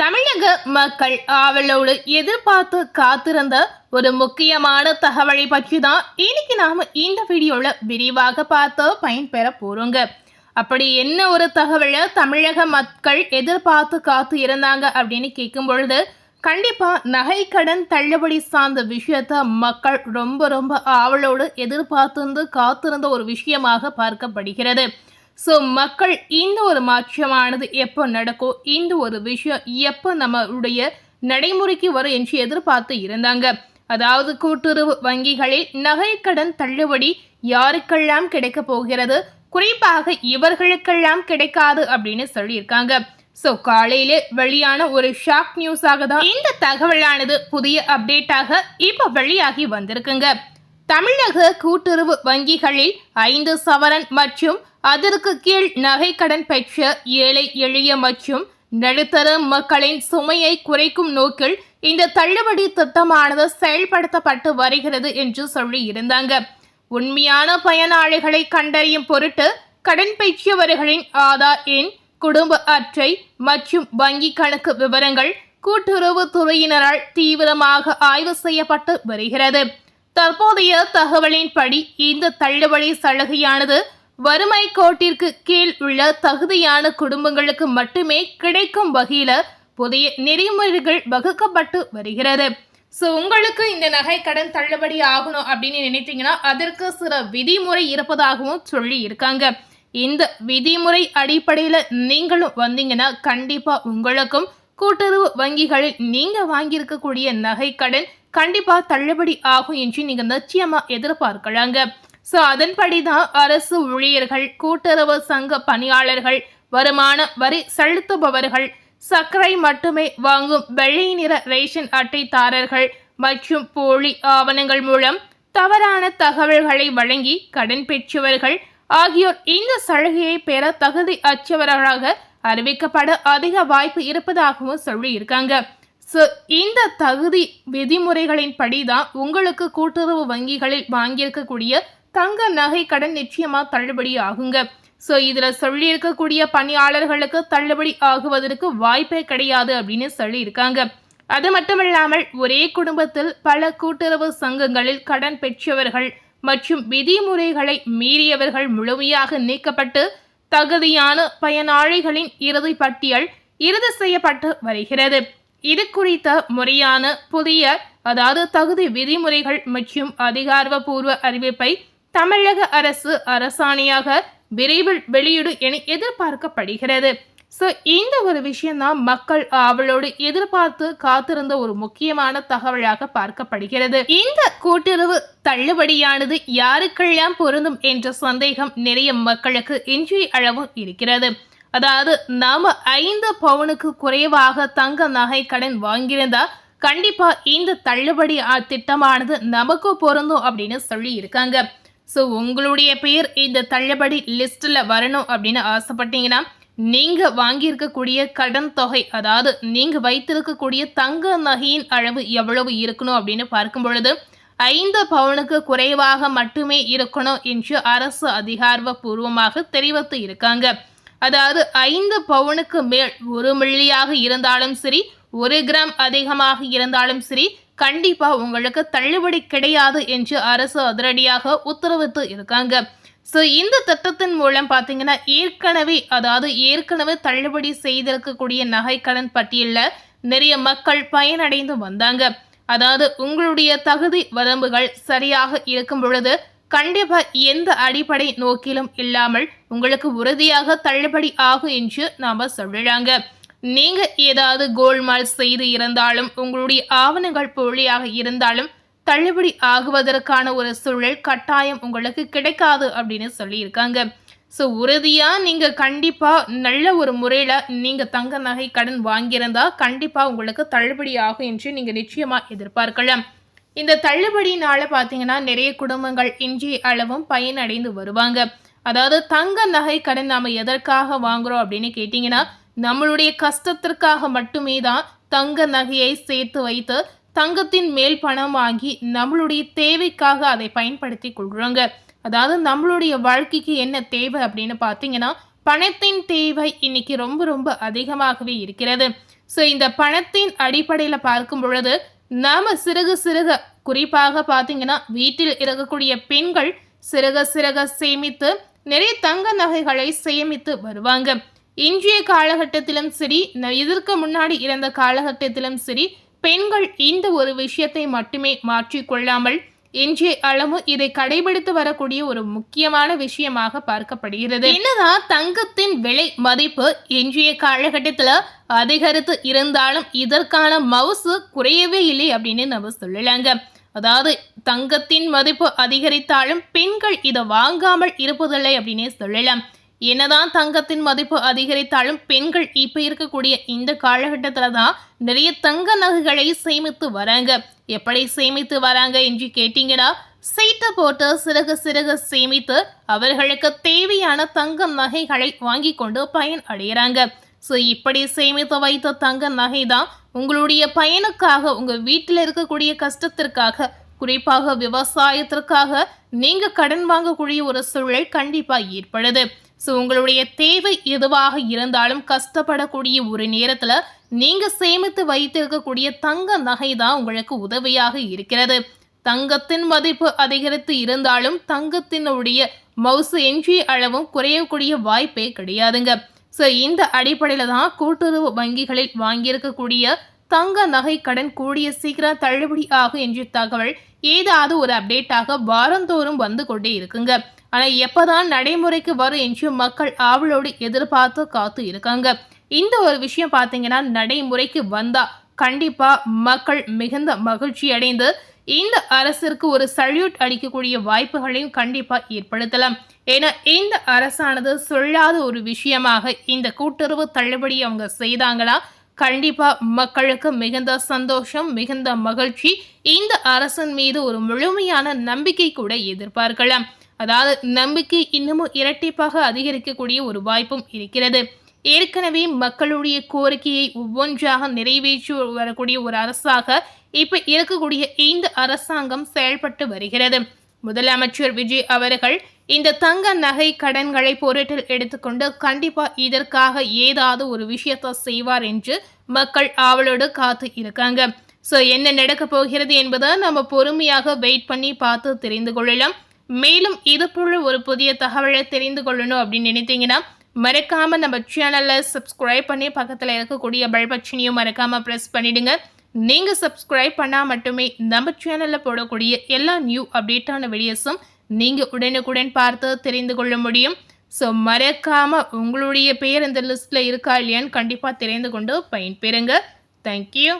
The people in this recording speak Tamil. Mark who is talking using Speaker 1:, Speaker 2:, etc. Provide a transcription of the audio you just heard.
Speaker 1: தமிழக மக்கள் ஆவலோடு எதிர்பார்த்து காத்திருந்த ஒரு முக்கியமான தகவலை பற்றி தான் இன்னைக்கு நாம இந்த வீடியோல விரிவாக பார்த்து பயன்பெற போறோங்க. அப்படி என்ன ஒரு தகவலை தமிழக மக்கள் எதிர்பார்த்து காத்து இருந்தாங்க அப்படின்னு கேட்கும் பொழுது, கண்டிப்பா நகை கடன் தள்ளுபடி சார்ந்த விஷயத்த மக்கள் ரொம்ப ஆவலோடு எதிர்பார்த்து காத்திருந்த ஒரு விஷயமாக பார்க்கப்படுகிறது. ஸோ மக்கள் இந்த ஒரு மாற்றமானது எப்போ நடக்கும், இந்த ஒரு விஷயம் எப்போ நம்மளுடைய நடைமுறைக்கு வரும் என்று எதிர்பார்த்து இருந்தாங்க. அதாவது கூட்டுறவு வங்கிகளில் நகைக்கடன் தள்ளுபடி யாருக்கெல்லாம் கிடைக்க போகிறது, குறிப்பாக இவர்களுக்கெல்லாம் கிடைக்காது அப்படின்னு சொல்லியிருக்காங்க. ஸோ காலையிலே வெளியான ஒரு ஷாக் நியூஸாக தான் இந்த தகவலானது புதிய அப்டேட்டாக இப்போ வெளியாகி வந்திருக்குங்க. தமிழக கூட்டுறவு வங்கிகளில் 5 சவரன் மற்றும் அதற்கு கீழ் நகை கடன் பெற்ற ஏழை எளிய மற்றும் நடுத்தர மக்களின் சுமையை குறைக்கும் நோக்கில் இந்த தள்ளுபடி திட்டமானது செயல்படுத்தப்பட்டு வருகிறது என்று சொல்லி இருந்தாங்க. உண்மையான பயனாளிகளை கண்டறியும் பொருட்டு கடன் பெற்றவர்களின் ஆதார் எண், குடும்ப அட்டை மற்றும் வங்கி கணக்கு விவரங்கள் கூட்டுறவு துறையினரால் தீவிரமாக ஆய்வு செய்யப்பட்டு வருகிறது. தற்போதைய தகவலின்படி இந்த தள்ளுபடி சலுகையானது வறுமை கோட்டிற்கு கீழ் உள்ள தகுதியான குடும்பங்களுக்கு மட்டுமே கிடைக்கும் வகையில புதிய நெறிமுறைகள் வகுக்கப்பட்டு வருகிறது. ஸோ உங்களுக்கு இந்த நகை கடன் தள்ளுபடி ஆகணும் அப்படின்னு நினைத்தீங்கன்னா அதற்கு சில விதிமுறை இருப்பதாகவும் சொல்லி இருக்காங்க. இந்த விதிமுறை அடிப்படையில் நீங்களும் வந்தீங்கன்னா கண்டிப்பா உங்களுக்கும் கூட்டுறவு வங்கிகளில் நீங்க வாங்கியிருக்கக்கூடிய நகை கடன் கண்டிப்பா தள்ளுபடி ஆகும் என்று நீங்க நிச்சயமா எதிர்பார்க்கலாங்க. ஸோ அதன்படி தான் அரசு ஊழியர்கள், கூட்டுறவு சங்க பணியாளர்கள், வருமான வரி செலுத்துபவர்கள், சர்க்கரை மட்டுமே வாங்கும் வெள்ளை நிற ரேஷன் அட்டைதாரர்கள் மற்றும் போலி ஆவணங்கள் மூலம் தவறான தகவல்களை வழங்கி கடன் பெற்றவர்கள் ஆகியோர் இந்த சலுகையை பெற தகுதி அற்றவர்களாக அறிவிக்கப்பட அதிக வாய்ப்பு இருப்பதாகவும் சொல்லி இருக்காங்க. ஸோ இந்த தகுதி விதிமுறைகளின் படி தான் உங்களுக்கு கூட்டுறவு வங்கிகளில் வாங்கியிருக்கக்கூடிய தங்க நகை கடன் நிச்சயமா தள்ளுபடி ஆகுங்க. ஸோ இதில் சொல்லியிருக்கக்கூடிய பணியாளர்களுக்கு தள்ளுபடி ஆகுவதற்கு வாய்ப்பே கிடையாது அப்படின்னு சொல்லியிருக்காங்க. அது மட்டுமில்லாமல் ஒரே குடும்பத்தில் பல கூட்டுறவு சங்கங்களில் கடன் பெற்றவர்கள் மற்றும் விதிமுறைகளை மீறியவர்கள் முழுமையாக நீக்கப்பட்டு தகுதியான பயனாளிகளின் இறுதி பட்டியல் இறுதி செய்யப்பட்டு வருகிறது. இது குறித்த முறையான புதிய தகுதி விதிமுறைகள் மற்றும் அதிகாரப்பூர்வ அறிவிப்பை தமிழக அரசு அரசாணையாக விரைவில் வெளியிடும் என எதிர்பார்க்கப்படுகிறது. ஸோ இந்த ஒரு விஷயம்தான் மக்கள் ஆவலோடு எதிர்பார்த்து காத்திருந்த ஒரு முக்கியமான தகவலாக பார்க்கப்படுகிறது. இந்த கூட்டுறவு தள்ளுபடியானது யாருக்கெல்லாம் பொருந்தும் என்ற சந்தேகம் நிறைய மக்களுக்கு இன்றைய அளவும் இருக்கிறது. அதாவது நாம 5 பவுனுக்கு குறைவாக தங்க நகை கடன் வாங்கியிருந்தா கண்டிப்பா இந்த தள்ளுபடி திட்டமானது நமக்கு பொருந்தும் அப்படின்னு சொல்லி இருக்காங்க. ஸோ உங்களுடைய பெயர் இந்த தள்ளுபடி லிஸ்ட்ல வரணும் அப்படின்னு ஆசைப்பட்டீங்கன்னா நீங்க வாங்கியிருக்கக்கூடிய கடன் தொகை, அதாவது நீங்க வைத்திருக்கக்கூடிய தங்க நகையின் அளவு எவ்வளவு இருக்கணும் அப்படின்னு பார்க்கும் பொழுது 5 பவுனுக்கு குறைவாக மட்டுமே இருக்கணும் என்று அரசு அதிகாரப்பூர்வமாக தெரிவித்து இருக்காங்க. அதாவது 5 பவுனுக்கு மேல் 1 மில்லியாக இருந்தாலும் சரி, 1 கிராம் அதிகமாக இருந்தாலும் சரி, கண்டிப்பா உங்களுக்கு தள்ளுபடி கிடையாது என்று அரசு அதிரடியாக உத்தரவிட்டு இருக்காங்க. ஸோ இந்த திட்டத்தின் மூலம் பார்த்தீங்கன்னா ஏற்கனவே தள்ளுபடி செய்திருக்கக்கூடிய நகை கடன் பட்டியலில் நிறைய மக்கள் பயனடைந்து வந்தாங்க. அதாவது உங்களுடைய தகுதி வரம்புகள் சரியாக இருக்கும் பொழுது கண்டிப்பா எந்த அடிப்படை நோக்கிலும் இல்லாமல் உங்களுக்கு உறுதியாக தள்ளுபடி ஆகும் என்று நாம சொல்லலாங்க. நீங்க ஏதாவது கோல்மால் செய்து இருந்தாலும், உங்களுடைய ஆவணங்கள் போலியாக இருந்தாலும் தள்ளுபடி ஆகுவதற்கான ஒரு சூழல் கட்டாயம் உங்களுக்கு கிடைக்காது அப்படின்னு சொல்லியிருக்காங்க. ஸோ உறுதியா நீங்க கண்டிப்பா நல்ல ஒரு முறையில நீங்க தங்க நகை கடன் வாங்கியிருந்தா கண்டிப்பா உங்களுக்கு தள்ளுபடி ஆகும் என்று நீங்க நிச்சயமா எதிர்பார்க்கலாம். இந்த தள்ளுபடினால பார்த்தீங்கன்னா நிறைய குடும்பங்கள் இன்றைய அளவும் பயனடைந்து வருவாங்க. அதாவது தங்க நகை கடன் நாம எதற்காக வாங்குறோம் அப்படின்னு கேட்டிங்கன்னா நம்மளுடைய கஷ்டத்திற்காக மட்டுமே தான் தங்க நகையை சேர்த்து வைத்து தங்கத்தின் மேல் பணம் வாங்கி நம்மளுடைய தேவைக்காக அதை பயன்படுத்தி கொள்கிறோங்க. அதாவது நம்மளுடைய வாழ்க்கைக்கு என்ன தேவை அப்படின்னு பார்த்தீங்கன்னா பணத்தின் தேவை இன்னைக்கு ரொம்ப அதிகமாகவே இருக்கிறது. ஸோ இந்த பணத்தின் அடிப்படையில் பார்க்கும் பொழுது நாம சிறுக சிறுக குறிப்பாக பார்த்தீங்கன்னா வீட்டில் இருக்கக்கூடிய பெண்கள் சிறுக சிறுக சேமித்து நிறைய தங்க நகைகளை சேமித்து வருவாங்க. இன்றைய காலகட்டத்திலும் சரி, இதற்கு முன்னாடி இருந்த காலகட்டத்திலும் சரி, பெண்கள் இந்த ஒரு விஷயத்தை மட்டுமே மாற்றிக்கொள்ளாமல் இன்றைய அளவு இதை கடைபிடித்து வரக்கூடிய ஒரு முக்கியமான விஷயமாக பார்க்கப்படுகிறது. என்னதான் தங்கத்தின் விலை மதிப்பு இன்றைய காலகட்டத்தில் அதிகரித்து இருந்தாலும் இதற்கான மவுசு குறையவே இல்லை அப்படின்னு நம்ம சொல்லலாங்க. அதாவது தங்கத்தின் மதிப்பு அதிகரித்தாலும் பெண்கள் இதை வாங்காமல் இருப்பதில்லை அப்படின்னே சொல்லலாம். என்னதான் தங்கத்தின் மதிப்பு அதிகரித்தாலும் பெண்கள் இப்ப இருக்கக்கூடிய இந்த காலகட்டத்துல தான் நிறைய தங்க நகைகளை சேமித்து வராங்க. எப்படி சேமித்து வராங்க என்று கேட்டீங்கன்னா, சீட்டை போட்டு சிறுக சிறுக சேமித்து அவர்களுக்கு தேவையான தங்க நகைகளை வாங்கி கொண்டு பயன் அடைகிறாங்க. ஸோ இப்படி சேமித்து வைத்த தங்க நகை தான் உங்களுடைய பயனுக்காக, உங்க வீட்டில் இருக்கக்கூடிய கஷ்டத்திற்காக, குறிப்பாக விவசாயத்திற்காக நீங்க கடன் வாங்கக்கூடிய ஒரு சூழல் கண்டிப்பா ஏற்படுது. ஸோ உங்களுடைய தேவை எதுவாக இருந்தாலும் கஷ்டப்படக்கூடிய ஒரு நேரத்தில் நீங்கள் சேமித்து வைத்திருக்கக்கூடிய தங்க நகை தான் உங்களுக்கு உதவியாக இருக்கிறது. தங்கத்தின் மதிப்பு அதிகரித்து இருந்தாலும் தங்கத்தினுடைய மவுசு எஞ்சிய அளவும் குறையக்கூடிய வாய்ப்பே கிடையாதுங்க. ஸோ இந்த அடிப்படையில் தான் கூட்டுறவு வங்கிகளில் வாங்கியிருக்கக்கூடிய தங்க நகை கடன் கூடிய சீக்கிரம் தள்ளுபடி ஆகும் என்ற தகவல் ஏதாவது ஒரு அப்டேட்டாக வாரந்தோறும் வந்து கொண்டே இருக்குங்க. ஆனால் எப்போதான் நடைமுறைக்கு வரும் என்று மக்கள் ஆவலோடு எதிர்பார்த்து காத்து இருக்காங்க. இந்த ஒரு விஷயம் பார்த்தீங்கன்னா நடைமுறைக்கு வந்தா கண்டிப்பா மக்கள் மிகுந்த மகிழ்ச்சி அடைந்து இந்த அரசிற்கு ஒரு சல்யூட் அளிக்கக்கூடிய வாய்ப்புகளையும் கண்டிப்பா ஏற்படுத்தலாம். ஏன்னா இந்த அரசானது சொல்லாத ஒரு விஷயமாக இந்த கூட்டுறவு தள்ளுபடி அவங்க செய்தாங்களா கண்டிப்பா மக்களுக்கு மிகுந்த சந்தோஷம், மிகுந்த மகிழ்ச்சி, இந்த அரசின் மீது ஒரு முழுமையான நம்பிக்கை கூட எதிர்பார்க்கலாம். அதாவது நம்பிக்கை இன்னமும் இரட்டிப்பாக அதிகரிக்கக்கூடிய ஒரு வாய்ப்பும் இருக்கிறது. ஏற்கனவே மக்களுடைய கோரிக்கையை ஒவ்வொன்றாக நிறைவேற்றி வரக்கூடிய ஒரு அரசாக இப்ப இருக்கக்கூடிய இந்த அரசாங்கம் செயல்பட்டு வருகிறது. முதலமைச்சர் விஜய் அவர்கள் இந்த தங்க நகை கடன்களை பொருட்டில் எடுத்துக்கொண்டு கண்டிப்பா இதற்காக ஏதாவது ஒரு விஷயத்தை செய்வார் என்று மக்கள் ஆவலோடு காத்து இருக்காங்க. ஸோ என்ன நடக்க போகிறது என்பதை நம்ம பொறுமையாக வெயிட் பண்ணி பார்த்து தெரிந்து கொள்ளலாம். மேலும் இது போல ஒரு புதிய தகவலை தெரிந்து கொள்ளணும் அப்படின்னு நினைத்தீங்கன்னா மறக்காம நம்ம சேனலை சப்ஸ்கிரைப் பண்ணி பக்கத்தில் இருக்கக்கூடிய பெல் பட்டனையும் மறக்காம ப்ரெஸ் பண்ணிடுங்க. நீங்க சப்ஸ்கிரைப் பண்ணா மட்டுமே நம்ம சேனல்ல போடக்கூடிய எல்லா நியூ அப்டேட்டான வீடியோஸும் நீங்க உடனுக்குடன் பார்த்து தெரிந்து கொள்ள முடியும். ஸோ மறக்காம உங்களுடைய பேர் இந்த லிஸ்ட்ல இருக்கா இல்லையான்னு கண்டிப்பா தெரிந்து கொண்டு பயன்பெறுங்க. தேங்க்யூ.